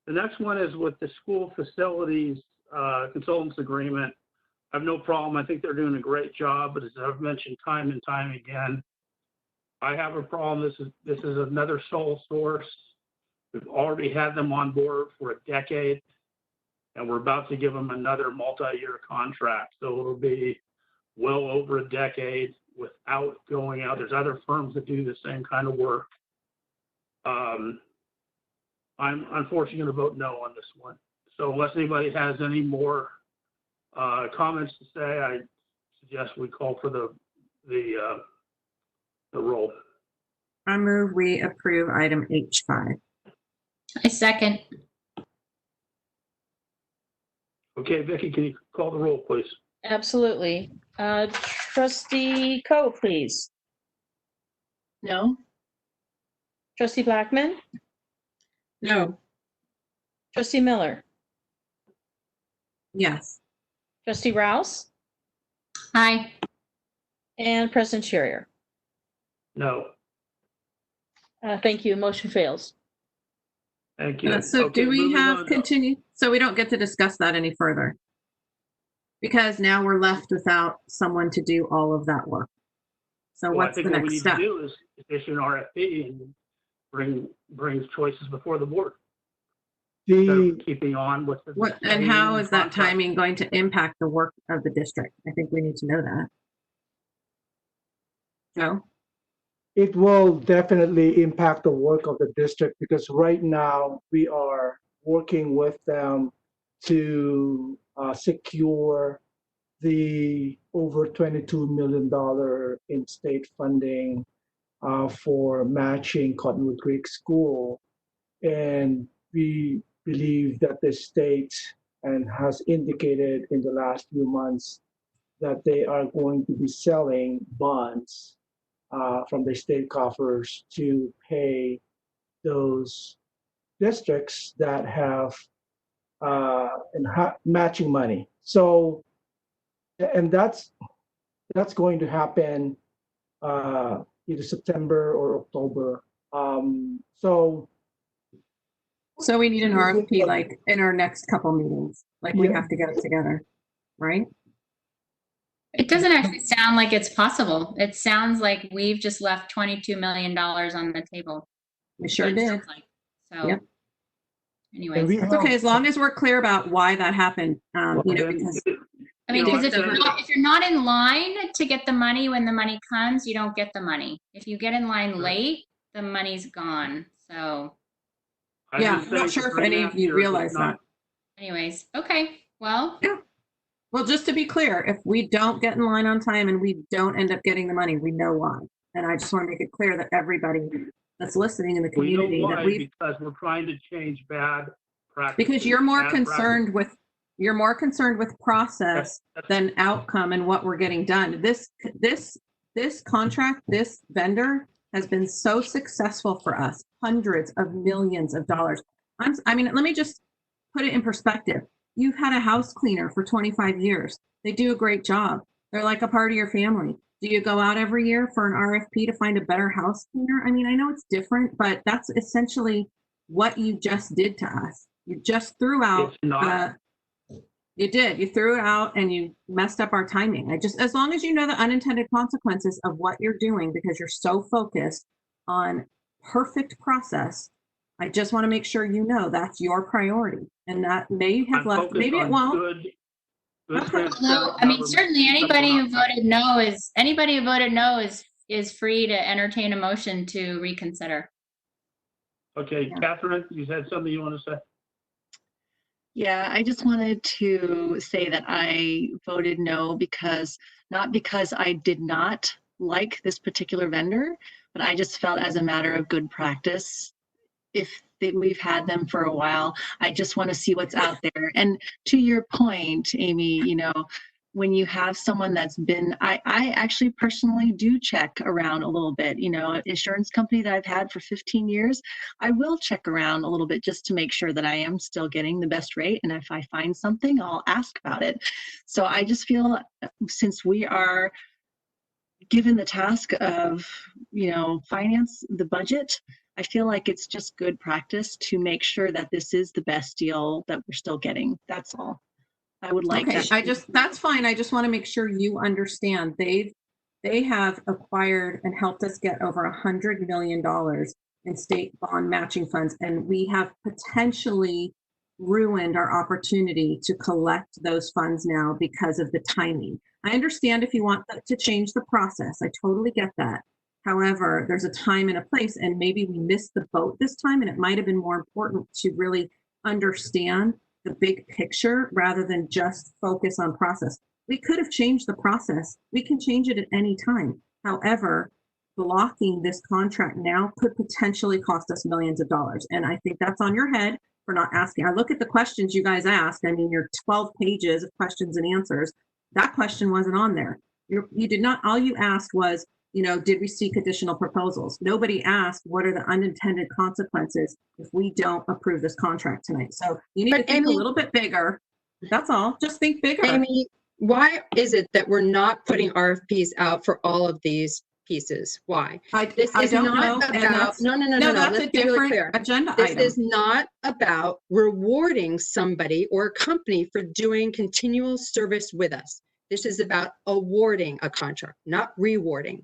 The next one is with the school facilities consultants agreement. I have no problem. I think they're doing a great job, but as I've mentioned time and time again, I have a problem. This is another sole source. We've already had them on board for a decade, and we're about to give them another multi-year contract. So it'll be well over a decade without going out. There's other firms that do the same kind of work. I'm unfortunately going to vote no on this one. So unless anybody has any more comments to say, I suggest we call for the roll. I move we approve item H5. I second. Okay, Vicki, can you call the roll, please? Absolutely. Trustee Kuo, please. No. Trustee Blackman? No. Trustee Miller? Yes. Trustee Rouse? Aye. And President Cherrier? No. Thank you. Motion fails. Thank you. So Okay, do we moving have on. continue? So we don't get to discuss that any further because now we're left without someone to do all of that work. So Well, I what's think the what we next need step? to do is issue an RFP and bring choices before the board. Instead of keeping on with the What and same how is that contract. timing going to impact the work of the district? I think we need to know that. Joe? It will definitely impact the work of the district because right now we are working with them to secure the over $22 million in state funding for matching Cottonwood Creek School. And we believe that the state and has indicated in the last few months that they are going to be selling bonds from the state coffers to pay those districts that have matching money. So, and that's going to happen either September or October. So we need an RFP like in our next couple meetings, like we have to get it together, right? It doesn't actually sound like it's possible. It sounds like we've just left $22 million on the table. We sure It did. sounds like. So, Yep. anyways. It's okay as long as we're clear about why that happened. You know, because I mean, because if you're not in line to get the money when the money comes, you don't get the money. If you get in line late, the money's gone. So, yeah, I'm not sure if any of you realize that. anyways, okay. Well, yeah. Well, just to be clear, if we don't get in line on time and we don't end up getting the money, we know why. And I just want to make it clear that everybody that's listening in the community we know that why, because we're trying to change bad practices. Because you're more concerned with process than outcome and what we're getting done. This contract, this vendor has been so successful for us, hundreds of millions of dollars. I mean, let me just put it in perspective. You've had a house cleaner for 25 years. They do a great job. They're like a part of your family. Do you go out every year for an RFP to find a better house cleaner? I mean, I know it's different, but that's essentially what you just did to us. You just threw out, you threw it out and you messed up our timing. As long as you know the unintended consequences of what you're doing, because you're so focused on perfect process, I just want to make sure you know that's your priority, and that may have left. Maybe it won't. No, I mean, certainly anybody who voted no is free to entertain a motion to reconsider. Okay, yeah. Catherine, you had something you want to say? Yeah, I just wanted to say that I voted no not because I did not like this particular vendor, but I just felt as a matter of good practice, we've had them for a while, I just want to see what's out there. And to your point, Amy, when you have someone that's been, I actually personally do check around a little bit, an insurance company that I've had for 15 years, I will check around a little bit just to make sure that I am still getting the best rate. And if I find something, I'll ask about it. So I just feel since we are given the task of, finance the budget, I feel like it's just good practice to make sure that this is the best deal that we're still getting. That's all. I would like Okay, that. that's fine. I just want to make sure you understand. They have acquired and helped us get over $100 million in state bond matching funds, and we have potentially ruined our opportunity to collect those funds now because of the timing. I understand if you want to change the process. I totally get that. However, there's a time and a place, and maybe we missed the boat this time, and it might have been more important to really understand the big picture rather than just focus on process. We could have changed the process. We can change it at any time. However, blocking this contract now could potentially cost us millions of dollars. And I think that's on your head for not asking. I look at the questions you guys asked. I mean, your 12 pages of questions and answers, that question wasn't on there. You did not, all you asked was, did we seek additional proposals? Nobody asked what are the unintended consequences if we don't approve this contract tonight. So you need to think Amy, a little bit bigger. That's all. Just think bigger. Amy, why is it that we're not putting RFPs out for all of these pieces? Why? This is don't not know, about, no. That's Let's a be really different clear. agenda This item. is not about rewarding somebody or a company for doing continual service with us. This is about awarding a contract, not rewarding.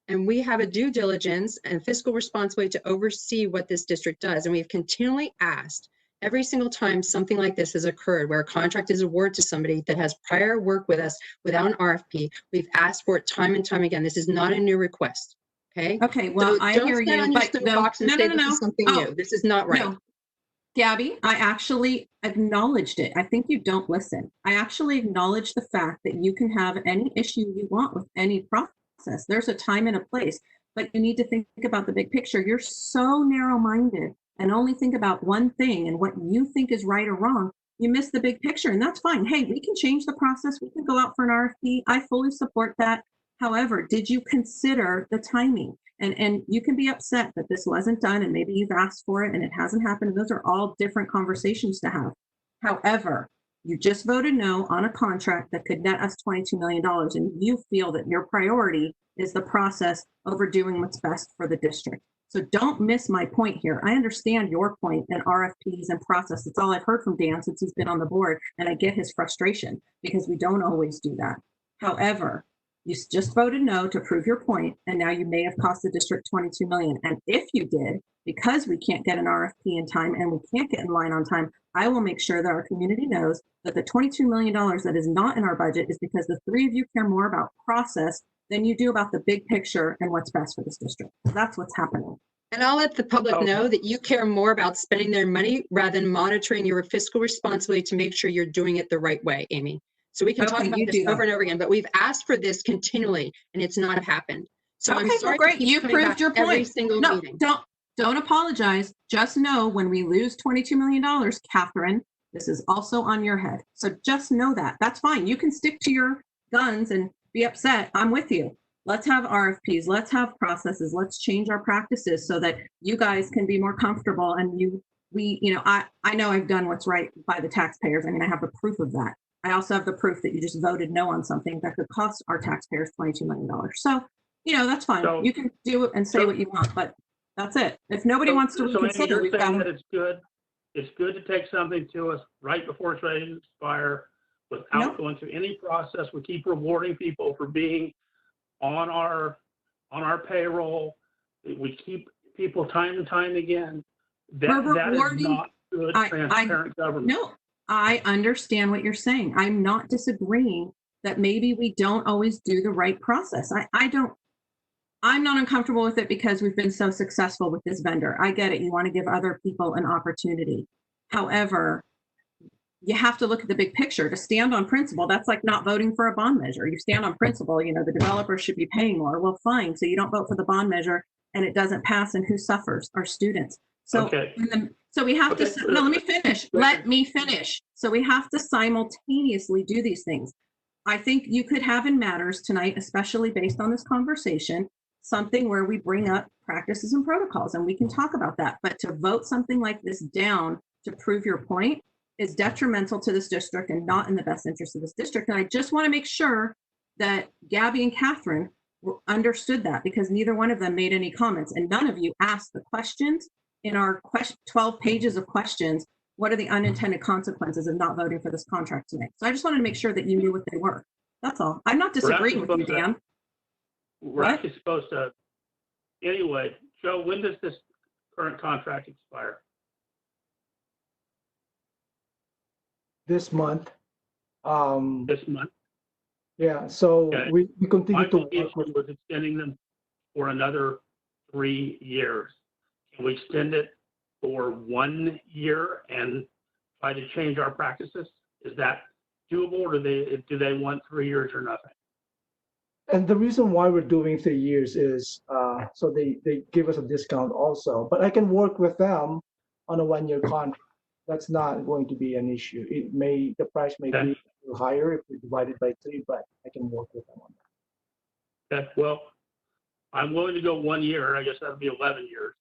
And we have a due diligence and fiscal responsibility to oversee what this district does. And we've continually asked every single time something like this has occurred, where a contract is awarded to somebody that has prior work with us without an RFP, we've asked for it time and time again. This is not a new request. Okay. Okay, well, So I don't hear stand you, on your but soapbox and say this is something new. This is not right. No. Gabby, I actually acknowledged it. I think you don't listen. I actually acknowledge the fact that you can have any issue you want with any process. There's a time and a place, but you need to think about the big picture. You're so narrow-minded and only think about one thing and what you think is right or wrong. You miss the big picture, and that's fine. Hey, we can change the process. We can go out for an RFP. I fully support that. However, did you consider the timing? And you can be upset that this wasn't done, and maybe you've asked for it and it hasn't happened. Those are all different conversations to have. However, you just voted no on a contract that could net us $22 million, and you feel that your priority is the process over doing what's best for the district. So don't miss my point here. I understand your point and RFPs and process. It's all I've heard from Dan since he's been on the board, and I get his frustration because we don't always do that. However, you just voted no to prove your point, and now you may have cost the district $22 million. And if you did, because we can't get an RFP in time and we can't get in line on time, I will make sure that our community knows that the $22 million that is not in our budget is because the three of you care more about process than you do about the big picture and what's best for this district. So that's what's happening. And I'll let the public know that you care more about spending their money rather than monitoring your fiscal responsibility to make sure you're doing it the right way, Amy. So we can talk about this over and over again, but we've asked for this continually and it's not happened. So I'm sorry. Well, great. You proved your point. Every single meeting. Don't apologize. Just know when we lose $22 million, Catherine, this is also on your head. So just know that. That's fine. You can stick to your guns and be upset. I'm with you. Let's have RFPs. Let's have processes. Let's change our practices so that you guys can be more comfortable. And I know I've done what's right by the taxpayers. I mean, I have the proof of that. I also have the proof that you just voted no on something that could cost our taxpayers $22 million. So, that's fine. So- you can do it and say what you want, but that's it. If nobody wants to reconsider, we've got that it's good. It's good to take something to us right before it's ready to expire without going through any process. We keep rewarding people for being on our payroll. We keep people time and time again. That is not good, transparent government. No, I understand what you're saying. I'm not disagreeing that maybe we don't always do the right process. I'm not uncomfortable with it because we've been so successful with this vendor. I get it. You want to give other people an opportunity. However, you have to look at the big picture. To stand on principle, that's like not voting for a bond measure. You stand on principle, the developer should be paying more. Well, fine. So you don't vote for the bond measure and it doesn't pass, and who suffers? Our students. So, so we have to, no, let me finish. Let me finish. So we have to simultaneously do these things. I think you could have in matters tonight, especially based on this conversation, something where we bring up practices and protocols, and we can talk about that. But to vote something like this down to prove your point is detrimental to this district and not in the best interest of this district. And I just want to make sure that Gabby and Catherine understood that because neither one of them made any comments and none of you asked the questions in our 12 pages of questions. What are the unintended consequences of not voting for this contract tonight? So I just wanted to make sure that you knew what they were. That's all. I'm not disagreeing with you, Dan. We're actually supposed to, anyway, Joe, when does this current contract expire? This month. This month? Yeah, so Okay. we continue My to work issue with, was extending them for another 3 years. Can we extend it for 1 year and try to change our practices? Is that doable, or do they want 3 years or nothing? and the reason why we're doing 3 years is so they give us a discount also. But I can work with them on a 1-year contract. That's not going to be an issue. The price may Okay. be a little higher if we divide it by 3, but I can work with them on that. Okay, well, I'm willing to go 1 year. I guess that'd be 11 years.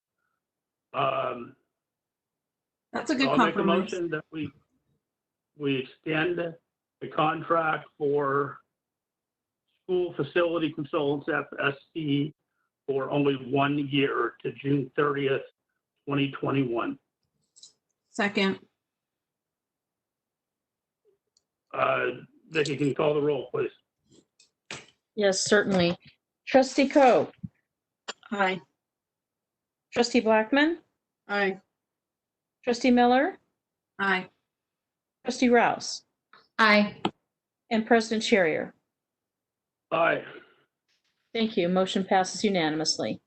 That's a good I'll make a compromise. motion that we extend the contract for school facility consultants, SFC, for only 1 year to June 30th, 2021. Second. Vicki, can you call the roll, please? Yes, certainly. Trustee Kuo, Aye. Trustee Blackman, Aye. Trustee Miller, Aye. Trustee Rouse, Aye. and President Cherrier. Aye. Thank you. Motion passes unanimously.